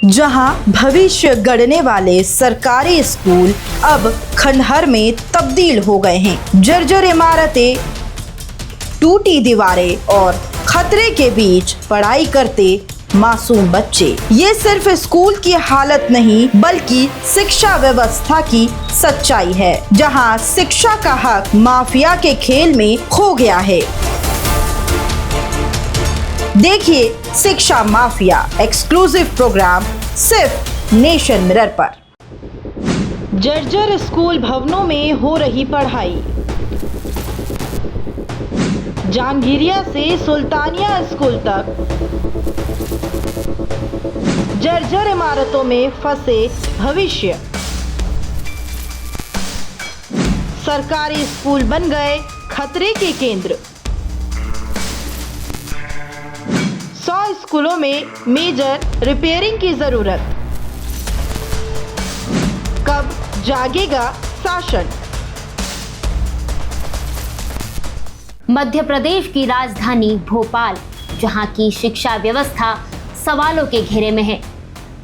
जहां भविष्य गढ़ने वाले सरकारी स्कूल अब खंडहर में तब्दील हो गए हैं। जर्जर इमारतें, टूटी दीवारें और खतरे के बीच पढ़ाई करते मासूम बच्चे। ये सिर्फ स्कूल की हालत नहीं बल्कि शिक्षा व्यवस्था की सच्चाई है, जहां शिक्षा का हक माफिया के खेल में खो गया है। देखिए शिक्षा माफिया एक्सक्लूसिव प्रोग्राम सिर्फ नेशन मिरर पर। जर्जर स्कूल भवनों में हो रही पढ़ाई। जहांगीरिया से सुल्तानिया स्कूल तक जर्जर इमारतों में फंसे भविष्य। सरकारी स्कूल बन गए खतरे के केंद्र। 100 स्कूलों में मेजर रिपेयरिंग की जरूरत। कब जागेगा शासन? मध्य प्रदेश की राजधानी भोपाल, जहां की शिक्षा व्यवस्था सवालों के घेरे में है।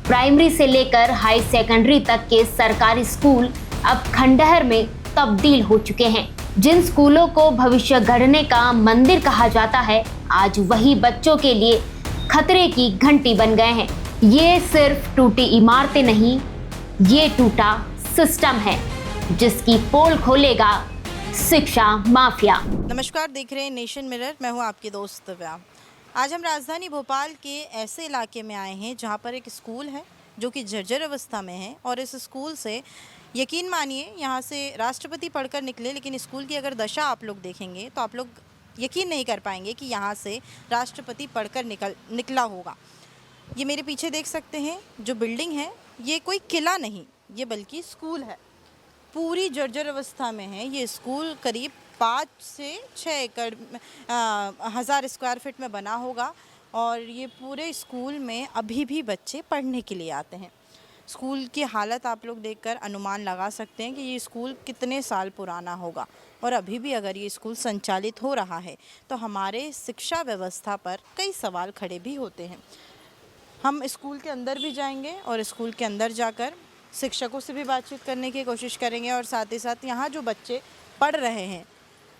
प्राइमरी से लेकर हाई सेकेंडरी तक के सरकारी स्कूल अब खंडहर में तब्दील हो चुके हैं। जिन स्कूलों को भविष्य गढ़ने का मंदिर कहा जाता है, आज वही बच्चों के लिए खतरे की घंटी बन गए हैं। ये सिर्फ टूटी इमारतें नहीं, ये टूटा सिस्टम है जिसकी पोल खोलेगा शिक्षा माफिया। नमस्कार, देख रहे हैं नेशन मिरर। मैं हूं आपकी दोस्त दिव्या। आज हम राजधानी भोपाल के ऐसे इलाके में आए हैं जहां पर एक स्कूल है जो कि जर्जर अवस्था में है, और इस स्कूल से यकीन मानिए यहाँ से राष्ट्रपति पढ़कर निकले, लेकिन स्कूल की अगर दशा आप लोग देखेंगे तो आप लोग यकीन नहीं कर पाएंगे कि यहाँ से राष्ट्रपति पढ़कर निकला होगा। ये मेरे पीछे देख सकते हैं जो बिल्डिंग है, ये कोई किला नहीं, ये बल्कि स्कूल है। पूरी जर्जर अवस्था में है ये स्कूल। करीब 5 से 6 एकड़ 1000 स्क्वायर फीट में बना होगा, और ये पूरे स्कूल में अभी भी बच्चे पढ़ने के लिए आते हैं। स्कूल की हालत आप लोग देखकर अनुमान लगा सकते हैं कि ये स्कूल कितने साल पुराना होगा, और अभी भी अगर ये स्कूल संचालित हो रहा है तो हमारे शिक्षा व्यवस्था पर कई सवाल खड़े भी होते हैं। हम स्कूल के अंदर भी जाएंगे और स्कूल के अंदर जाकर शिक्षकों से भी बातचीत करने की कोशिश करेंगे, और साथ ही साथ यहाँ जो बच्चे पढ़ रहे हैं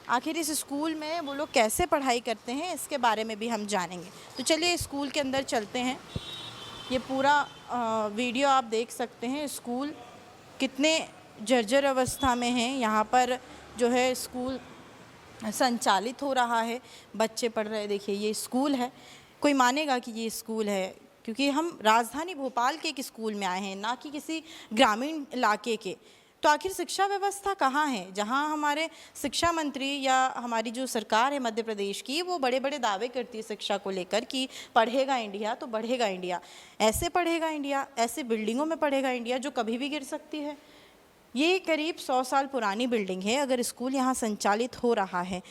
आखिर इस स्कूल में वो लोग कैसे पढ़ाई करते हैं इसके बारे में भी हम जानेंगे। तो चलिए स्कूल के अंदर चलते हैं। ये पूरा वीडियो आप देख सकते हैं। स्कूल कितने जर्जर अवस्था में है। यहाँ पर जो है स्कूल संचालित हो रहा है, बच्चे पढ़ रहे हैं। देखिए ये स्कूल है, कोई मानेगा कि ये स्कूल है, क्योंकि हम राजधानी भोपाल के एक स्कूल में आए हैं, ना कि किसी ग्रामीण इलाके के। तो आखिर शिक्षा व्यवस्था कहाँ है, जहाँ हमारे शिक्षा मंत्री या हमारी जो सरकार है मध्य प्रदेश की, वो बड़े बड़े दावे करती है शिक्षा को लेकर कि पढ़ेगा इंडिया तो बढ़ेगा इंडिया। ऐसे पढ़ेगा इंडिया, ऐसे बिल्डिंगों में पढ़ेगा इंडिया जो कभी भी गिर सकती है। ये करीब 100 साल पुरानी बिल्डिंग है। अगर स्कूल यहाँ संचालित हो रहा है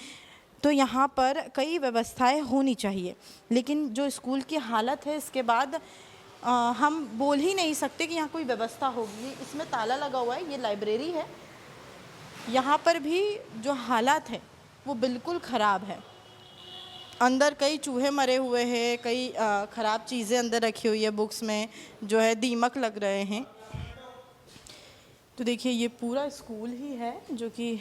तो यहाँ पर कई व्यवस्थाएं होनी चाहिए, लेकिन जो स्कूल की हालत है इसके बाद हम बोल ही नहीं सकते कि यहाँ कोई व्यवस्था होगी। इसमें ताला लगा हुआ है, ये लाइब्रेरी है। यहाँ पर भी जो हालात है वो बिल्कुल ख़राब है। अंदर कई चूहे मरे हुए हैं, कई ख़राब चीज़ें अंदर रखी हुई है, बुक्स में जो है दीमक लग रहे हैं। तो देखिए ये पूरा स्कूल ही है जो कि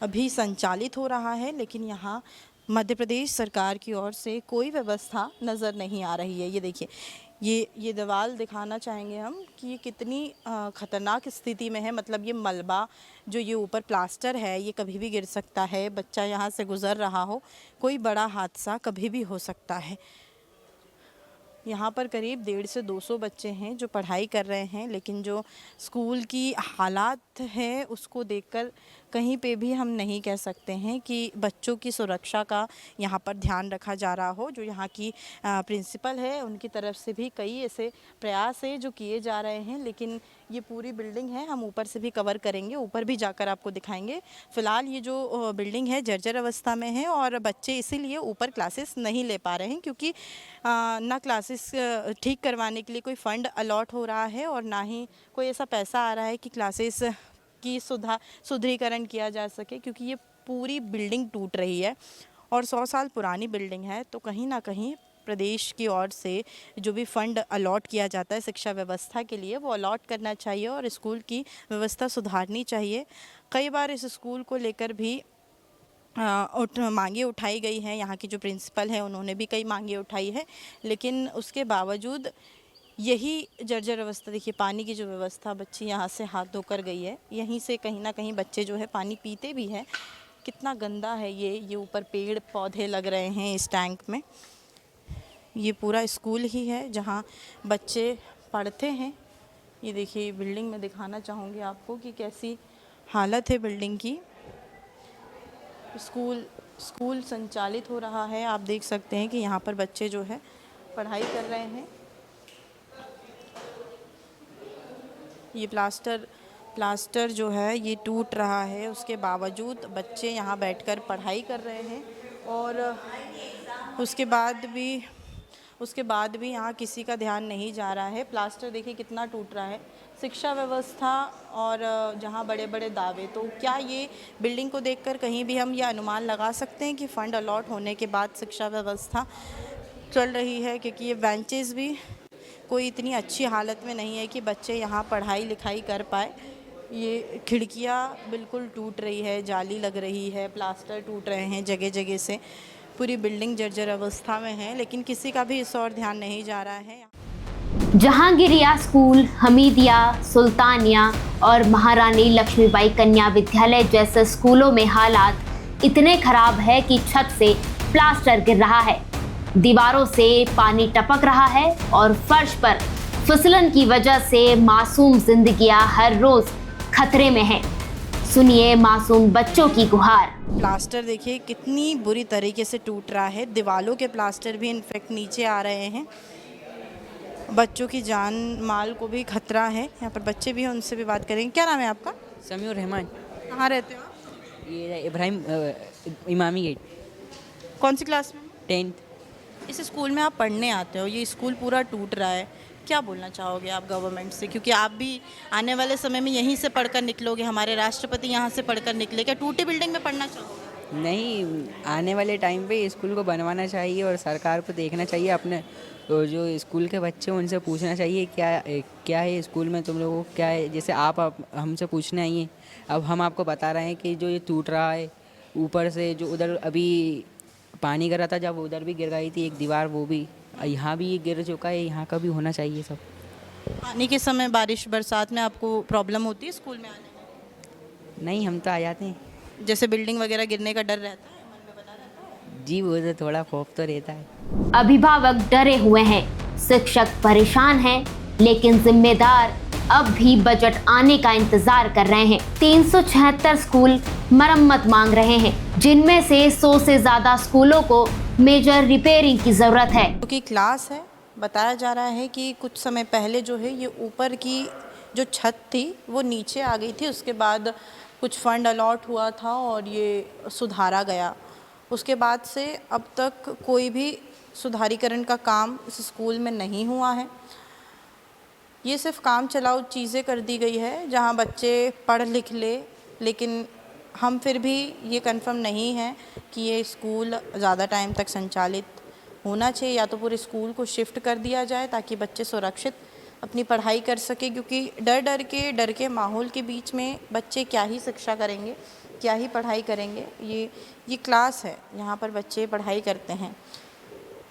अभी संचालित हो रहा है, लेकिन यहाँ मध्य प्रदेश सरकार की ओर से कोई व्यवस्था नज़र नहीं आ रही है। ये देखिए ये दीवार दिखाना चाहेंगे हम कि ये कितनी ख़तरनाक स्थिति में है। मतलब ये मलबा जो ये ऊपर प्लास्टर है, ये कभी भी गिर सकता है। बच्चा यहाँ से गुज़र रहा हो, कोई बड़ा हादसा कभी भी हो सकता है। यहाँ पर करीब 150 से 200 बच्चे हैं जो पढ़ाई कर रहे हैं, लेकिन जो स्कूल की हालात है उसको देखकर कहीं पे भी हम नहीं कह सकते हैं कि बच्चों की सुरक्षा का यहाँ पर ध्यान रखा जा रहा हो। जो यहाँ की प्रिंसिपल है उनकी तरफ से भी कई ऐसे प्रयास है जो किए जा रहे हैं, लेकिन ये पूरी बिल्डिंग है, हम ऊपर से भी कवर करेंगे, ऊपर भी जाकर आपको दिखाएंगे। फ़िलहाल ये जो बिल्डिंग है जर्जर अवस्था में है, और बच्चे इसीलिए ऊपर क्लासेस नहीं ले पा रहे हैं, क्योंकि ना क्लासेस ठीक करवाने के लिए कोई फ़ंड अलॉट हो रहा है, और ना ही कोई ऐसा पैसा आ रहा है कि क्लासेस की सुदृढ़ीकरण किया जा सके, क्योंकि ये पूरी बिल्डिंग टूट रही है और 100 साल पुरानी बिल्डिंग है। तो कहीं ना कहीं प्रदेश की ओर से जो भी फंड अलॉट किया जाता है शिक्षा व्यवस्था के लिए, वो अलॉट करना चाहिए और स्कूल की व्यवस्था सुधारनी चाहिए। कई बार इस स्कूल को लेकर भी मांगे उठाई गई हैं। यहाँ की जो प्रिंसिपल है उन्होंने भी कई मांगे उठाई है, लेकिन उसके बावजूद यही जर्जर अवस्था, देखिए पानी की जो व्यवस्था, बच्ची यहाँ से हाथ धोकर गई है, यहीं से कहीं ना कहीं बच्चे जो है पानी पीते भी हैं। कितना गंदा है ये ऊपर पेड़ पौधे लग रहे हैं इस टैंक में। ये पूरा स्कूल ही है जहाँ बच्चे पढ़ते हैं। ये देखिए बिल्डिंग में दिखाना चाहूँगी आपको कि कैसी हालत है बिल्डिंग की। स्कूल संचालित हो रहा है, आप देख सकते हैं कि यहाँ पर बच्चे जो है पढ़ाई कर रहे हैं। ये प्लास्टर जो है ये टूट रहा है, उसके बावजूद बच्चे यहाँ बैठकर पढ़ाई कर रहे हैं और उसके बाद भी यहाँ किसी का ध्यान नहीं जा रहा है। प्लास्टर देखिए कितना टूट रहा है। शिक्षा व्यवस्था और जहाँ बड़े बड़े दावे, तो क्या ये बिल्डिंग को देखकर कहीं भी हम यह अनुमान लगा सकते हैं कि फ़ंड अलॉट होने के बाद शिक्षा व्यवस्था चल रही है? क्योंकि ये बेंचेस भी कोई इतनी अच्छी हालत में नहीं है कि बच्चे यहाँ पढ़ाई लिखाई कर पाए। ये खिड़कियाँ बिल्कुल टूट रही है, जाली लग रही है, प्लास्टर टूट रहे हैं जगह जगह से, पूरी बिल्डिंग जर्जर अवस्था में है, लेकिन किसी का भी इस ओर ध्यान नहीं जा रहा है। जहांगीरिया स्कूल, हमीदिया, सुल्तानिया और महारानी लक्ष्मीबाई कन्या विद्यालय जैसे स्कूलों में हालात इतने खराब है कि छत से प्लास्टर गिर रहा है, दीवारों से पानी टपक रहा है और फर्श पर फिसलन की वजह से मासूम जिंदगियां हर रोज खतरे में हैं। सुनिए मासूम बच्चों की गुहार। प्लास्टर देखिए कितनी बुरी तरीके से टूट रहा है, दीवालों के प्लास्टर भी इनफेक्ट नीचे आ रहे हैं। बच्चों की जान माल को भी खतरा है। यहाँ पर बच्चे भी हैं, उनसे भी बात करेंगे। क्या नाम है आपका? समीउर रहमान। कहाँ रहते हो आप? ये इब्राहिम इमामी गेट। कौन सी क्लास में? 10th। इस स्कूल में आप पढ़ने आते हो, ये स्कूल पूरा टूट रहा है, क्या बोलना चाहोगे आप गवर्नमेंट से? क्योंकि आप भी आने वाले समय में यहीं से पढ़कर निकलोगे, हमारे राष्ट्रपति यहाँ से पढ़कर निकले, क्या टूटी बिल्डिंग में पढ़ना चाहोगे? नहीं, आने वाले टाइम पे स्कूल को बनवाना चाहिए और सरकार को देखना चाहिए, अपने तो जो स्कूल के बच्चे हैं उनसे पूछना चाहिए क्या है स्कूल में तुम लोगों को क्या है। जैसे आप हमसे पूछने आइए, अब हम आपको बता रहे हैं कि जो ये टूट रहा है, ऊपर से जो उधर अभी पानी गिरा था, जब उधर भी गिर गई थी एक दीवार, वो भी यहाँ भी गिर चुका है, यहाँ का भी होना चाहिए सब। आने के समय बारिश बरसात में आपको प्रॉब्लम होती है स्कूल में आने में? नहीं, हम तो आ जाते हैं। जैसे बिल्डिंग वगैरह गिरने का डर रहता है, मन में बना रहता है? जी, वो तो थोड़ा खौफ तो रहता है। अभिभावक डरे हुए हैं, शिक्षक परेशान हैं, लेकिन जिम्मेदार अब भी बजट आने का इंतजार कर रहे हैं। 376 स्कूल मरम्मत मांग रहे हैं, जिनमें से 100 से ज्यादा स्कूलों को मेजर रिपेयरिंग की जरूरत है। क्योंकि क्लास है, बताया जा रहा है कि कुछ समय पहले जो है ये ऊपर की जो छत थी वो नीचे आ गई थी, उसके बाद कुछ फंड अलॉट हुआ था और ये सुधारा गया। उसके बाद से अब तक कोई भी सुधारीकरण का काम इस स्कूल में नहीं हुआ है। ये सिर्फ काम चलाऊ चीज़ें कर दी गई है जहां बच्चे पढ़ लिख ले, लेकिन हम फिर भी ये कंफर्म नहीं है कि ये स्कूल ज़्यादा टाइम तक संचालित होना चाहिए, या तो पूरे स्कूल को शिफ्ट कर दिया जाए ताकि बच्चे सुरक्षित अपनी पढ़ाई कर सके। क्योंकि डर के माहौल के बीच में बच्चे क्या ही शिक्षा करेंगे, क्या ही पढ़ाई करेंगे। ये क्लास है, यहाँ पर बच्चे पढ़ाई करते हैं,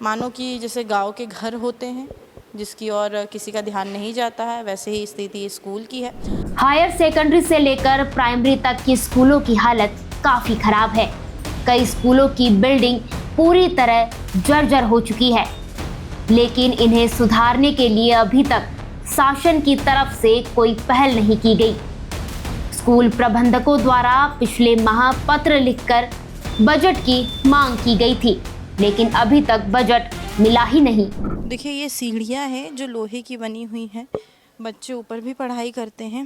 मानो कि जैसे गांव के घर होते हैं जिसकी और किसी का ध्यान नहीं जाता है, वैसे ही स्थिति स्कूल की है। हायर सेकेंडरी से लेकर प्राइमरी तक की स्कूलों की हालत काफी खराब है। कई स्कूलों की बिल्डिंग पूरी तरह जर्जर हो चुकी है, लेकिन इन्हें सुधारने के लिए अभी तक शासन की तरफ से कोई पहल नहीं की गई। स्कूल प्रबंधकों द्वारा पिछले माह पत्र लिखकर बजट की मांग की गई थी, लेकिन अभी तक बजट मिला ही नहीं। देखिए ये सीढ़ियाँ हैं जो लोहे की बनी हुई हैं, बच्चे ऊपर भी पढ़ाई करते हैं।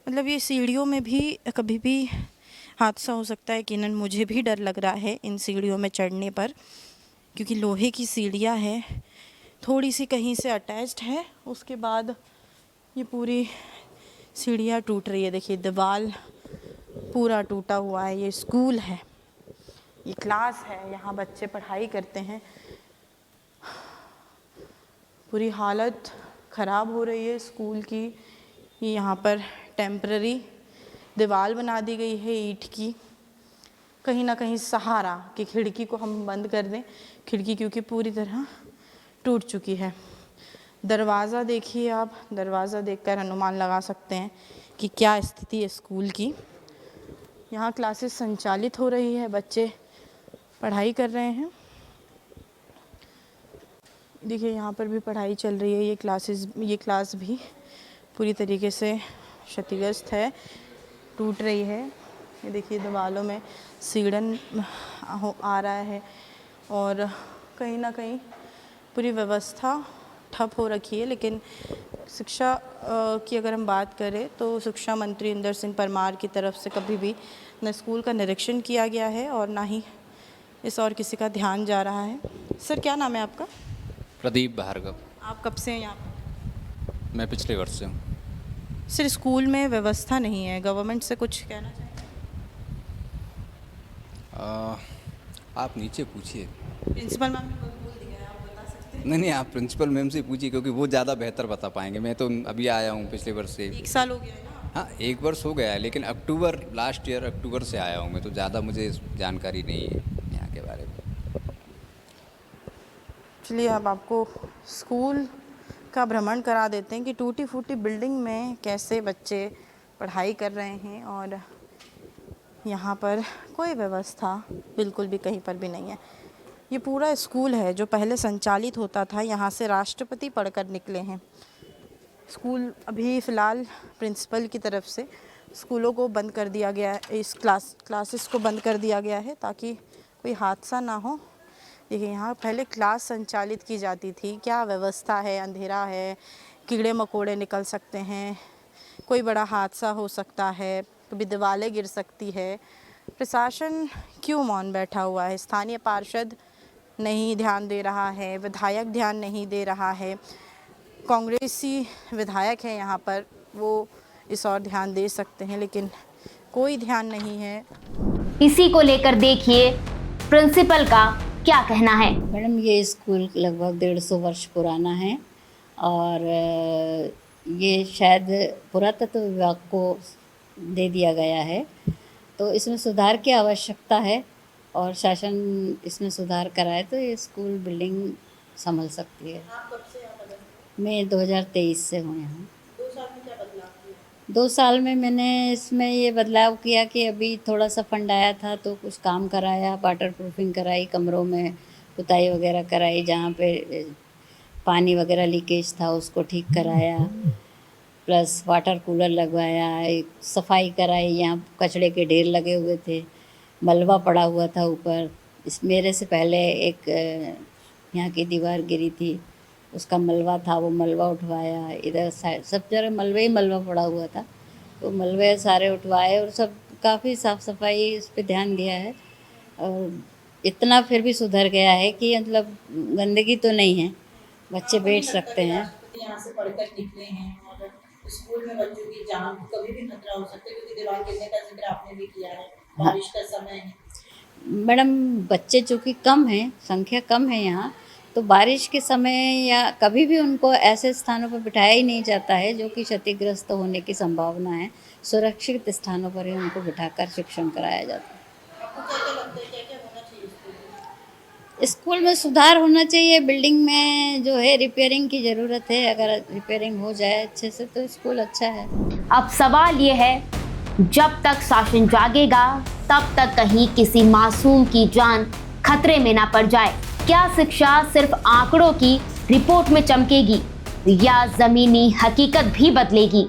मतलब ये सीढ़ियों में भी कभी भी हादसा हो सकता है। यकीनन मुझे भी डर लग रहा है इन सीढ़ियों में चढ़ने पर, क्योंकि लोहे की सीढ़ियाँ हैं, थोड़ी सी कहीं से अटैच्ड है, उसके बाद ये पूरी सीढ़ियाँ टूट रही है। देखिए दीवार पूरा टूटा हुआ है। ये स्कूल है, ये क्लास है, यहाँ बच्चे पढ़ाई करते हैं। पूरी हालत ख़राब हो रही है स्कूल की। ये यहाँ पर टेम्पररी दीवार बना दी गई है ईंट की। कहीं ना कहीं सहारा कि खिड़की को हम बंद कर दें, खिड़की क्योंकि पूरी तरह टूट चुकी है। दरवाज़ा देखिए आप, दरवाज़ा देखकर अनुमान लगा सकते हैं कि क्या स्थिति है स्कूल की। यहाँ क्लासेस संचालित हो रही है, बच्चे पढ़ाई कर रहे हैं। देखिए यहाँ पर भी पढ़ाई चल रही है। ये क्लास भी पूरी तरीके से क्षतिग्रस्त है, टूट रही है। ये देखिए दीवारों में सीढ़न आ रहा है और कहीं ना कहीं पूरी व्यवस्था ठप हो रखी है। लेकिन शिक्षा की अगर हम बात करें तो शिक्षा मंत्री इंदर सिंह परमार की तरफ से कभी भी न स्कूल का निरीक्षण किया गया है और ना ही इस और किसी का ध्यान जा रहा है। सर क्या नाम है आपका? प्रदीप भार्गव। आप कब से हैं यहाँ पर? मैं पिछले वर्ष से हूँ। सर स्कूल में व्यवस्था नहीं है, गवर्नमेंट से कुछ कहना चाहिए? आप नीचे पूछिए। प्रिंसिपल मैम ने बोल दिया है, आप बता सकते हैं? नहीं, आप प्रिंसिपल मैम से पूछिए क्योंकि वो ज़्यादा बेहतर बता पाएंगे। मैं तो अभी आया हूँ पिछले वर्ष से। 1 साल हो गया है ना? हाँ, 1 वर्ष हो गया है, लेकिन लास्ट ईयर अक्टूबर से आया हूँ मैं, तो ज़्यादा मुझे जानकारी नहीं है यहाँ के बारे में। चलिए अब आपको स्कूल का भ्रमण करा देते हैं कि टूटी फूटी बिल्डिंग में कैसे बच्चे पढ़ाई कर रहे हैं और यहाँ पर कोई व्यवस्था बिल्कुल भी कहीं पर भी नहीं है। ये पूरा स्कूल है जो पहले संचालित होता था, यहाँ से राष्ट्रपति पढ़कर निकले हैं। स्कूल अभी फ़िलहाल प्रिंसिपल की तरफ से स्कूलों को बंद कर दिया गया है, इस क्लासेस को बंद कर दिया गया है ताकि कोई हादसा ना हो। देखिए यहाँ पहले क्लास संचालित की जाती थी, क्या व्यवस्था है, अंधेरा है, कीड़े मकोड़े निकल सकते हैं, कोई बड़ा हादसा हो सकता है, कभी दीवारें गिर सकती है। प्रशासन क्यों मौन बैठा हुआ है? स्थानीय पार्षद नहीं ध्यान दे रहा है, विधायक ध्यान नहीं दे रहा है। कांग्रेसी विधायक है यहाँ पर, वो इस और ध्यान दे सकते हैं लेकिन कोई ध्यान नहीं है। इसी को लेकर देखिए प्रिंसिपल का क्या कहना है। मैडम ये स्कूल लगभग 150 वर्ष पुराना है और ये शायद पुरातत्व विभाग को दे दिया गया है, तो इसमें सुधार की आवश्यकता है और शासन इसमें सुधार कराए तो ये स्कूल बिल्डिंग संभल सकती है। आप कब से यहाँ पर? मैं 2023 से हूँ यहाँ। 2 साल में क्या बदलाव किया? 2 साल में मैंने इसमें ये बदलाव किया कि अभी थोड़ा सा फंड आया था तो कुछ काम कराया, वाटर प्रूफिंग कराई, कमरों में पुताई वगैरह कराई, जहाँ पे पानी वगैरह लीकेज था उसको ठीक कराया, प्लस वाटर कूलर लगवाया, एक सफाई कराई। यहाँ कचड़े के ढेर लगे हुए थे, मलबा पड़ा हुआ था ऊपर। इस मेरे से पहले एक यहाँ की दीवार गिरी थी, उसका मलबा था, वो मलबा उठवाया। इधर सब जगह मलबे ही मलबा पड़ा हुआ था, तो मलबे सारे उठवाए और सब काफ़ी साफ़ सफाई इस पर ध्यान दिया है। और इतना फिर भी सुधर गया है कि मतलब गंदगी तो नहीं है, बच्चे बैठ सकते हैं। यहाँ से पढ़कर निकले हैं और स्कूल में बच्चों की जान कभी भी खतरा हो सकता है, क्योंकि दीवार गिरने का जिक्र आपने भी किया है, बारिश का समय है। मैडम बच्चे चूँकि कम हैं, संख्या कम है यहाँ, तो बारिश के समय या कभी भी उनको ऐसे स्थानों पर बिठाया ही नहीं जाता है जो कि क्षतिग्रस्त होने की संभावना है। सुरक्षित स्थानों पर ही उनको बिठाकर शिक्षण कराया जाता है। आपको क्या लगता है, क्या होना चाहिए स्कूल में सुधार होना चाहिए। बिल्डिंग में जो है रिपेयरिंग की ज़रूरत है, अगर रिपेयरिंग हो जाए अच्छे से तो स्कूल अच्छा है। अब सवाल ये है, जब तक शासन जागेगा तब तक कहीं किसी मासूम की जान खतरे में ना पड़ जाए। क्या शिक्षा सिर्फ आंकड़ों की रिपोर्ट में चमकेगी या जमीनी हकीकत भी बदलेगी?